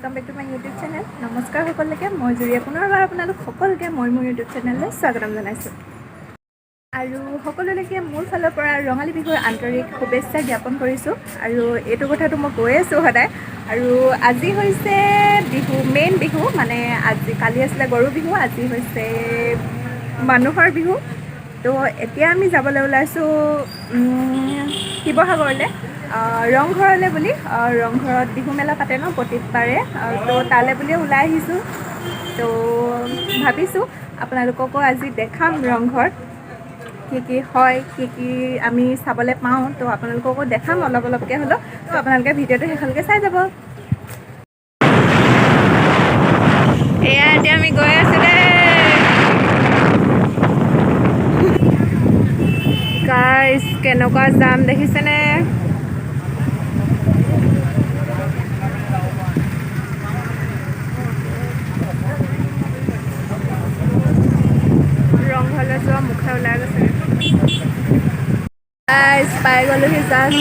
Welcome back to my YouTube channel. नमस्कार सकलोके मैं जुरिया पुनर्बार आपनालोक सकलोके मैं मोर यूट्यूब चेनेलলৈ स्वागतम जानाइছোঁ আৰু সকলোলৈকে মোৰ ফালৰ পৰা ৰঙালী বিহুৰ আন্তৰিক শুভেচ্ছা জ্ঞাপন কৰিছোঁ। আৰু এইটো কথাটো মই কৈ আছোঁ সদায়। আৰু আজি হৈছে বিহু, মেইন বিহু, মানে আজি কালি আছিলে গৰু বিহু, আজি হৈছে মানুহৰ বিহু। তো এতিয়া আমি যাবলৈ ওলাইছোঁ শিৱসাগৰলৈ, ৰংঘৰলৈ বুলি। ৰংঘৰত বিহু মেলা পাতে ন প্ৰতিবাৰে, তো তালৈ বুলিয়ে ওলাই আহিছোঁ। তো ভাবিছোঁ আপোনালোককো আজি দেখাম ৰংঘৰত কি হয়, কি আমি চাবলৈ পাওঁ। তো আপোনালোককো দেখাম অলপ অলপকৈ হ'লেও। তো আপোনালোকে ভিডিঅ'টো শেষলৈকে চাই যাব। এয়া এতিয়া আমি গৈ আছোঁ দেই গাইজ, কেনেকুৱা যাম দেখিছেনে? ৰংঘৰলৈ যোৱা মুখে ওলাই গৈছে। গাইজ পাই গ'লোহি জাষ্ট।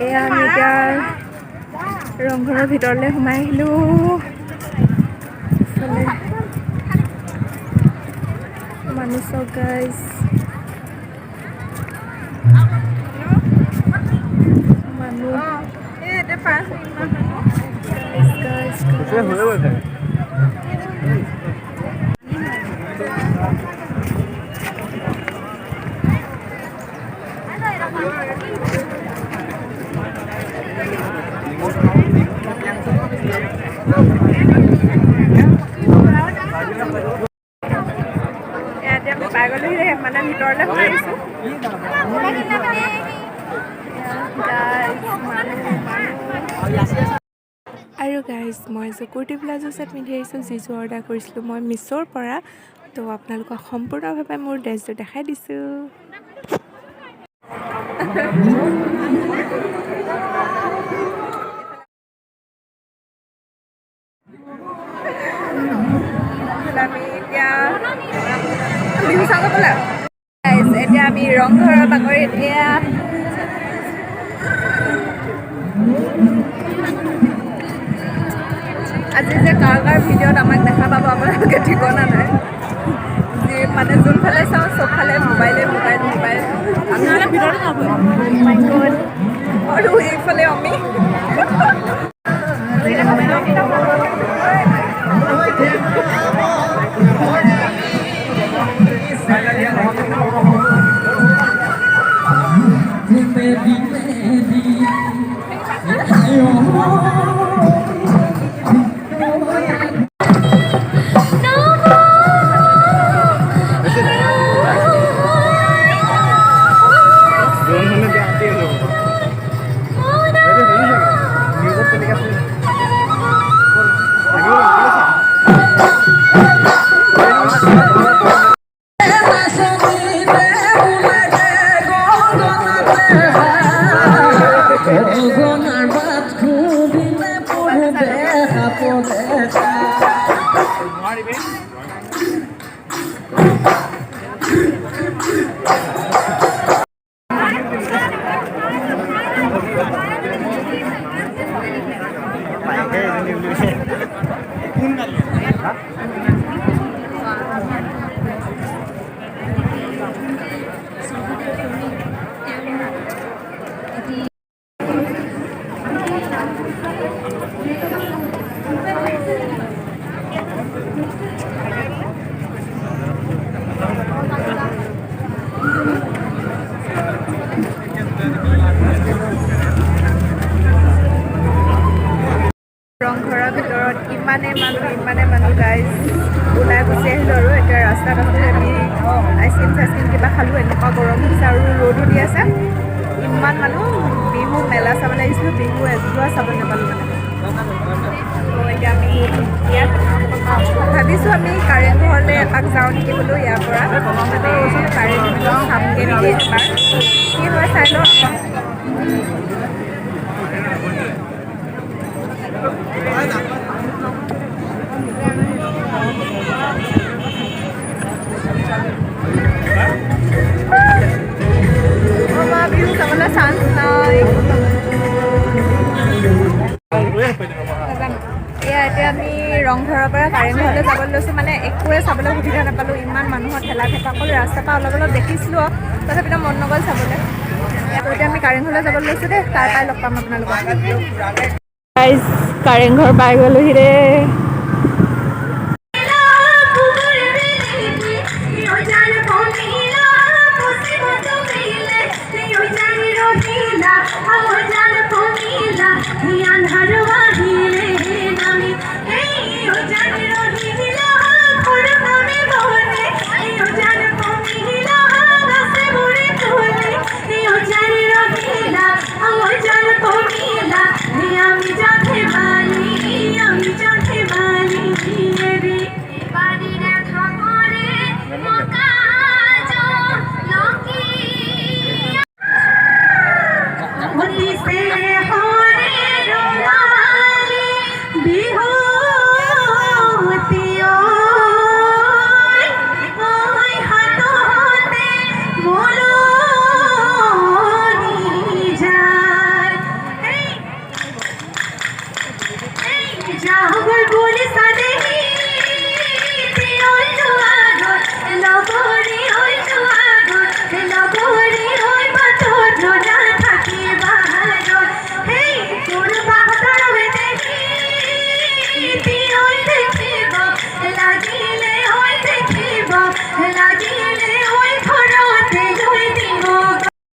এয়া আমি এতিয়া ৰংঘৰৰ ভিতৰলৈ সোমাই আহিলোঁ। মানুহ চাওক গাইজ, মানুহ পাই গ'লোহি দেই, মানে ভিতৰলৈ সোমাই আহিছোঁ। আৰু গাইজ, মই যে কুৰ্তি প্লাজো ছেট পিন্ধি আহিছোঁ, যিযোৰ অৰ্ডাৰ কৰিছিলোঁ মই মিছ'ৰ পৰা। তো আপোনালোকক সম্পূৰ্ণভাৱে মোৰ ড্ৰেছযোৰ দেখাই দিছোঁ। আমি এতিয়া বিহু চাব গ'লা। এতিয়া আমি ৰংঘৰৰ বাকৰি এতিয়া আজি যে কাৰ ভিডিঅ'ত আমাক দেখা পাব আপোনালোকে ঠিকনা নাই। যি মানে যোনফালে চাওঁ চবফালে মোবাইলে মোবাইল মোবাইল। আৰু এইফালে আমি ৰংঘৰৰ ভিতৰত ইমানে মানুহ গাইজ। ওলাই গুচি আহিলোঁ আৰু এতিয়া ৰাস্তা কাষতে আমি আইচক্ৰীম কিবা খালোঁ। এনেকুৱা গৰম হৈছে আৰু ৰ'দো দি আছে। ইমান মানুহ বিহু মেলা চাবলৈ আহিছিলোঁ, বিহু এযোৰা চাব নাপালোঁ মানে। তো এতিয়া আমি ইয়াত ভাবিছোঁ আমি কাৰেংঘৰলৈ এপাক যাওঁ নেকি বোলো। ইয়াৰ পৰা মানে কাৰেংঘৰ চামগৈ নেকি এবাৰ, কি হয় চাই লওঁ। নাজানো। এয়া এতিয়া আমি ৰংঘৰৰ পৰা কাৰেংঘৰলৈ যাবলৈ লৈছোঁ, মানে একোৱে চাবলৈ সুবিধা নাপালোঁ, ইমান মানুহৰ ঠেলা হেঁচা। অকল ৰাস্তাৰ পৰা অলপ অলপ দেখিছিলোঁ, তথাপিতো মন নগ'ল চাবলৈ। এতিয়া আমি কাৰেংঘৰলৈ যাবলৈ লৈছোঁ দেই, তাৰ পৰাই লগ পাম আপোনালোকক। কাৰেংঘৰ পাই গ'লোহি দেই।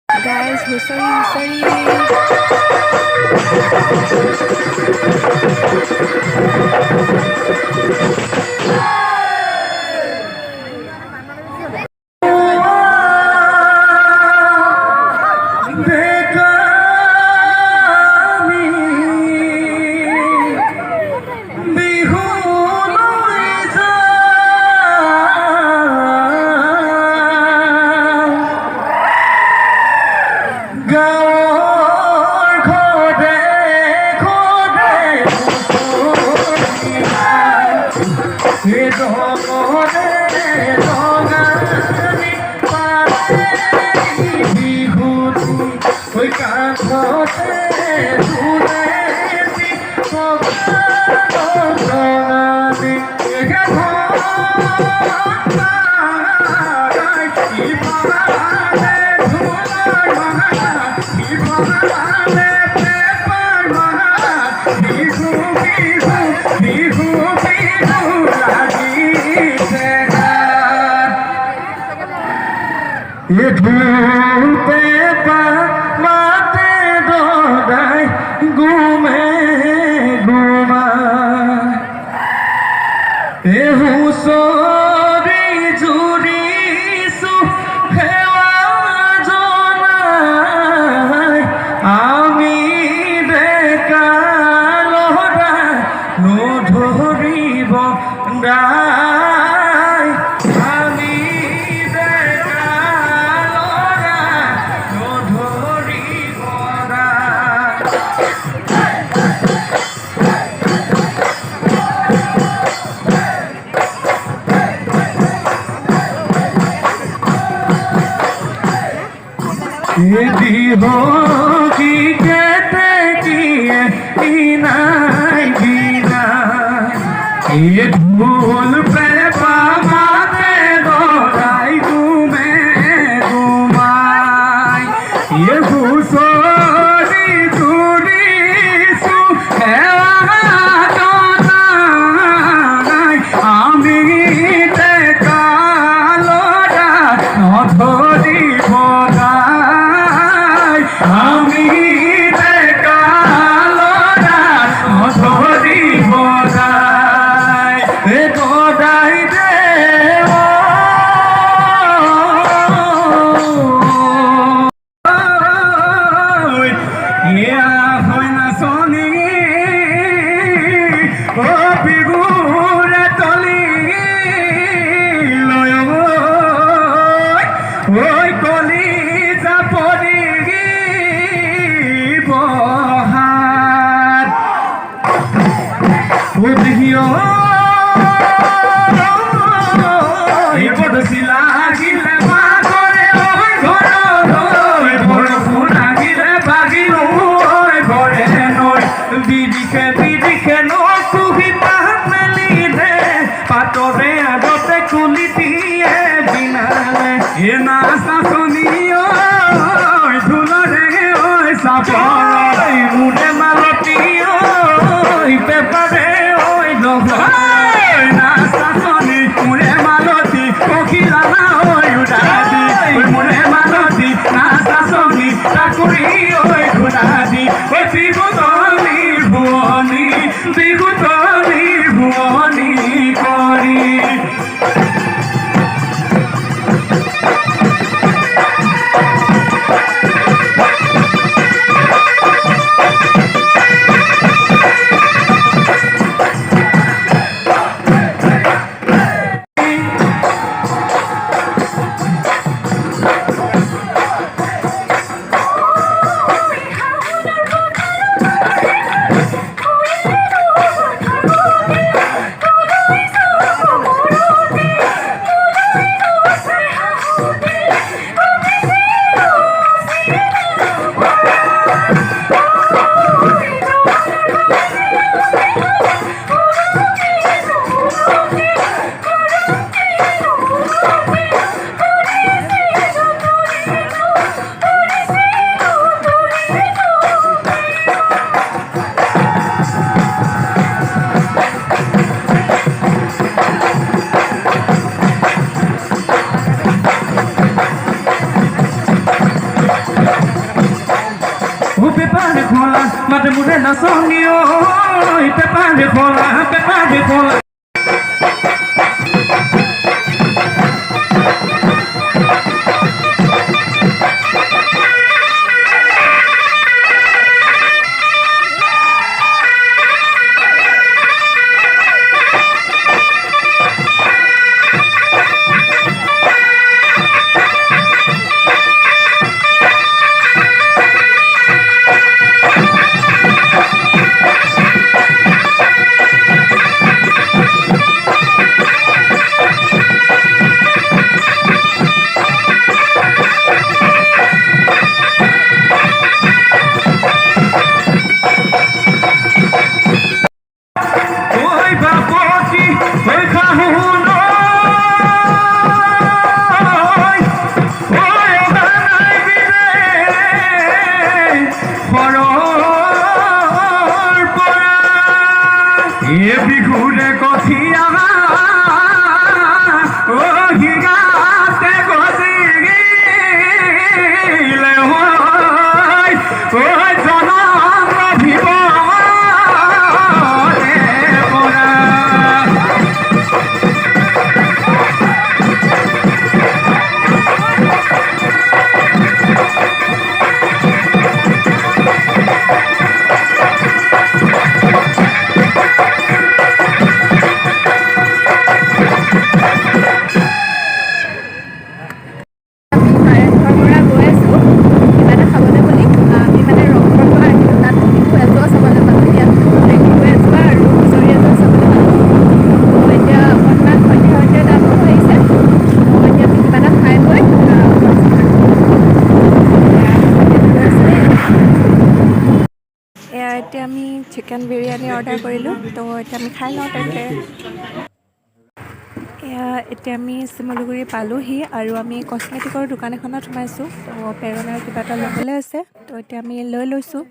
Guys, sorry. ये धूल पे माते दो दाई घूमे घूमा ए हुसोरी जुरी सु हेवा जोनाई आमी बेका लोरा नो धरिब दाई आमी बेका लोरा नो धरिब यदि होगी कहते किए इनाई गिरा ये भूल पे पामाते दोराई घूमे घुमाई ये हुसोरी चूड़ी सु हेवा जोनाई आमी ते कालोरा नधरी बोगा আমি কালোরা ধরি বদাই এ গদাই দে ইয়া হয় না সনি ও বিগুরে তলি লয় ওই কলি যা পরি বহার বুঝিও এই পড়ছিলা গিলে মা করে ওই ঘর ওই বড় ফুল গিলে বাগিল ওই ঘরে নয় বিদিকে নাচাচনি ঐ ঢোলৰে ঐ চাপৰ মোৰে মালতী ঐ পেপাৰে ঐ লভৰ নাচাচনি মোৰে মালতী পখিলা ঐ উদাদি মোৰে মালতী নাচাচনি চাকৰি ঐ ঘোৰাদি ঐ বিহুতলি ভুৱনী বিহুতলি ভুৱনী কৰি পেপাৰে খোলা মাঠে মুঠে নাচনি ওই পেপাৰে খোলা পেপাৰে খোলা বিহুৰে কঠিয়া হিগাতে গজিলে জনম ভিব এতিয়া আমি চিকেন বিৰিয়ানী অৰ্ডাৰ কৰিলোঁ তো এতিয়া আমি খাই লওঁ তাতে এতিয়া আমি শিমলুগুৰি পালোহি আৰু আমি কচমেটিকৰ দোকান এখনত সোমাইছোঁ তো প্ৰেৰণাৰ কিবা এটা ল'বলৈ আছে তো এতিয়া আমি লৈ লৈছোঁ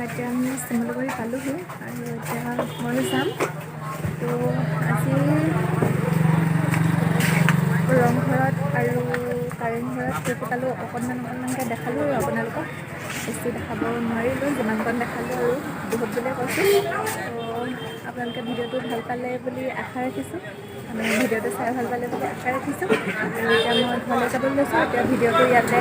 এতিয়া আমি শিমলুগুৰি পালোহি আৰু এতিয়া ময়ো যাম তো আজি ৰংঘৰত আৰু কাৰেংঘৰত ট্ৰিপ পালোঁ অকণমানকৈ দেখালোঁ আৰু আপোনালোকক বেছি দেখাব নোৱাৰিলোঁ যিমানকণ দেখালোঁ আৰু বহুত বুলিয়ে কৈছোঁ তো আপোনালোকে ভিডিঅ'টো ভাল পালে বুলি আশা ৰাখিছোঁ ভিডিঅ'টো চাই ভাল পালে বুলি আশা ৰাখিছোঁ আৰু এতিয়া মই ঘৰলৈ যাবলৈ লৈছোঁ এতিয়া ভিডিঅ'টো ইয়াতে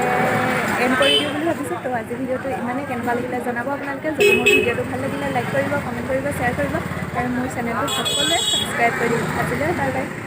এণ্ড কৰি দিওঁ বুলি ভাবিছোঁ তো আজি ভিডিঅ'টো ইমানেই কেনেকুৱা লাগিলে জনাব আপোনালোকে যদি মোৰ ভিডিঅ'টো ভাল লাগিলে লাইক কৰিব কমেণ্ট কৰিব শ্বেয়াৰ কৰিব আৰু মোৰ চেনেলটো সকলোৱে ছাবস্ক্ৰাইব কৰি দিব আজিলৈ বাই বাই